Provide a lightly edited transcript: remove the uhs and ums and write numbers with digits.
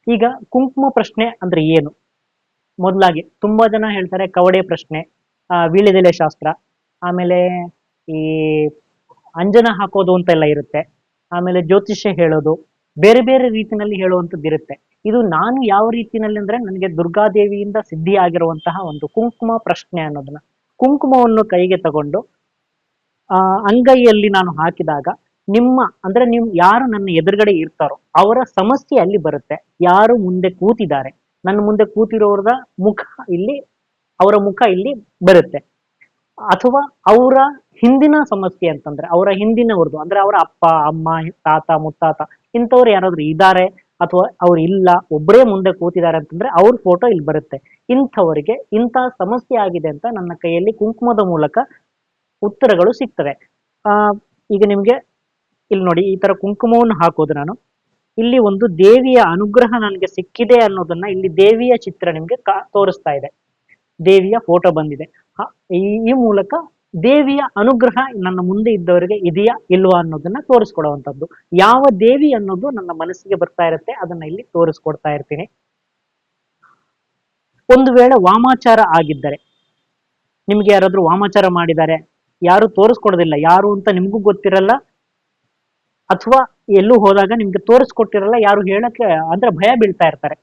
ಈಗ ಕುಂಕುಮ ಪ್ರಶ್ನೆ ಅಂದ್ರೆ ಏನು? ಮೊದಲಾಗಿ ತುಂಬಾ ಜನ ಹೇಳ್ತಾರೆ ಕವಡೆ ಪ್ರಶ್ನೆ, ವೀಳ್ಯದೆಲೆ ಶಾಸ್ತ್ರ, ಆಮೇಲೆ ಈ ಅಂಜನ ಹಾಕೋದು ಅಂತೆಲ್ಲ ಇರುತ್ತೆ, ಆಮೇಲೆ ಜ್ಯೋತಿಷ್ಯ ಹೇಳೋದು, ಬೇರೆ ಬೇರೆ ರೀತಿನಲ್ಲಿ ಹೇಳುವಂಥದ್ದು ಇರುತ್ತೆ. ಇದು ನಾನು ಯಾವ ರೀತಿನಲ್ಲಿ ಅಂದ್ರೆ ನನಗೆ ದುರ್ಗಾದೇವಿಯಿಂದ ಸಿದ್ಧಿ ಆಗಿರುವಂತಹ ಒಂದು ಕುಂಕುಮ ಪ್ರಶ್ನೆ ಅನ್ನೋದನ್ನ, ಕುಂಕುಮವನ್ನು ಕೈಗೆ ತಗೊಂಡು ಅಂಗೈಯಲ್ಲಿ ನಾನು ಹಾಕಿದಾಗ ನಿಮ್ಮ ಅಂದ್ರೆ ನೀವು ಯಾರು ನನ್ನ ಎದುರುಗಡೆ ಇರ್ತಾರೋ ಅವರ ಸಮಸ್ಯೆ ಅಲ್ಲಿ ಬರುತ್ತೆ. ಯಾರು ಮುಂದೆ ಕೂತಿದ್ದಾರೆ, ನನ್ನ ಮುಂದೆ ಕೂತಿರೋರ ಮುಖ ಇಲ್ಲಿ, ಅವರ ಮುಖ ಇಲ್ಲಿ ಬರುತ್ತೆ. ಅಥವಾ ಅವರ ಹಿಂದಿನ ಸಮಸ್ಯೆ ಅಂತಂದ್ರೆ ಅವರ ಹಿಂದಿನವ್ರದ್ದು ಅಂದ್ರೆ ಅವರ ಅಪ್ಪ ಅಮ್ಮ ತಾತ ಮುತ್ತಾತ ಇಂಥವ್ರು ಯಾರಾದ್ರೂ ಇದ್ದಾರೆ, ಅಥವಾ ಅವ್ರು ಇಲ್ಲ ಒಬ್ಬರೇ ಮುಂದೆ ಕೂತಿದ್ದಾರೆ ಅಂತಂದ್ರೆ ಅವ್ರ ಫೋಟೋ ಇಲ್ಲಿ ಬರುತ್ತೆ. ಇಂಥವರಿಗೆ ಇಂಥ ಸಮಸ್ಯೆ ಆಗಿದೆ ಅಂತ ನನ್ನ ಕೈಯಲ್ಲಿ ಕುಂಕುಮದ ಮೂಲಕ ಉತ್ತರಗಳು ಸಿಗ್ತವೆ. ಆ ಈಗ ನಿಮ್ಗೆ ಇಲ್ಲಿ ನೋಡಿ, ಈ ತರ ಕುಂಕುಮವನ್ನು ಹಾಕೋದು ನಾನು, ಇಲ್ಲಿ ಒಂದು ದೇವಿಯ ಅನುಗ್ರಹ ನನಗೆ ಸಿಕ್ಕಿದೆ ಅನ್ನೋದನ್ನ ಇಲ್ಲಿ ದೇವಿಯ ಚಿತ್ರ ನಿಮ್ಗೆ ತೋರಿಸ್ತಾ ಇದೆ. ದೇವಿಯ ಫೋಟೋ ಬಂದಿದೆ. ಈ ಮೂಲಕ ದೇವಿಯ ಅನುಗ್ರಹ ನನ್ನ ಮುಂದೆ ಇದ್ದವರಿಗೆ ಇದೆಯಾ ಇಲ್ವಾ ಅನ್ನೋದನ್ನ ತೋರಿಸ್ಕೊಡುವಂಥದ್ದು. ಯಾವ ದೇವಿ ಅನ್ನೋದು ನನ್ನ ಮನಸ್ಸಿಗೆ ಬರ್ತಾ ಇರುತ್ತೆ, ಅದನ್ನ ಇಲ್ಲಿ ತೋರಿಸ್ಕೊಡ್ತಾ ಇರ್ತೀನಿ. ಒಂದು ವೇಳೆ ವಾಮಾಚಾರ ಆಗಿದ್ದರೆ, ನಿಮ್ಗೆ ಯಾರಾದ್ರೂ ವಾಮಾಚಾರ ಮಾಡಿದ್ದಾರೆ, ಯಾರು ತೋರಿಸ್ಕೊಡೋದಿಲ್ಲ, ಯಾರು ಅಂತ ನಿಮ್ಗೂ ಗೊತ್ತಿರಲ್ಲ, ಅಥವಾ ಎಲ್ಲೂ ಹೋದಾಗ ನಿಮ್ಗೆ ತೋರಿಸ್ಕೊಟ್ಟಿರಲ್ಲ, ಯಾರು ಹೇಳಕ್ಕೆ ಅಂದ್ರೆ ಭಯ ಬೀಳ್ತಾ ಇರ್ತಾರೆ,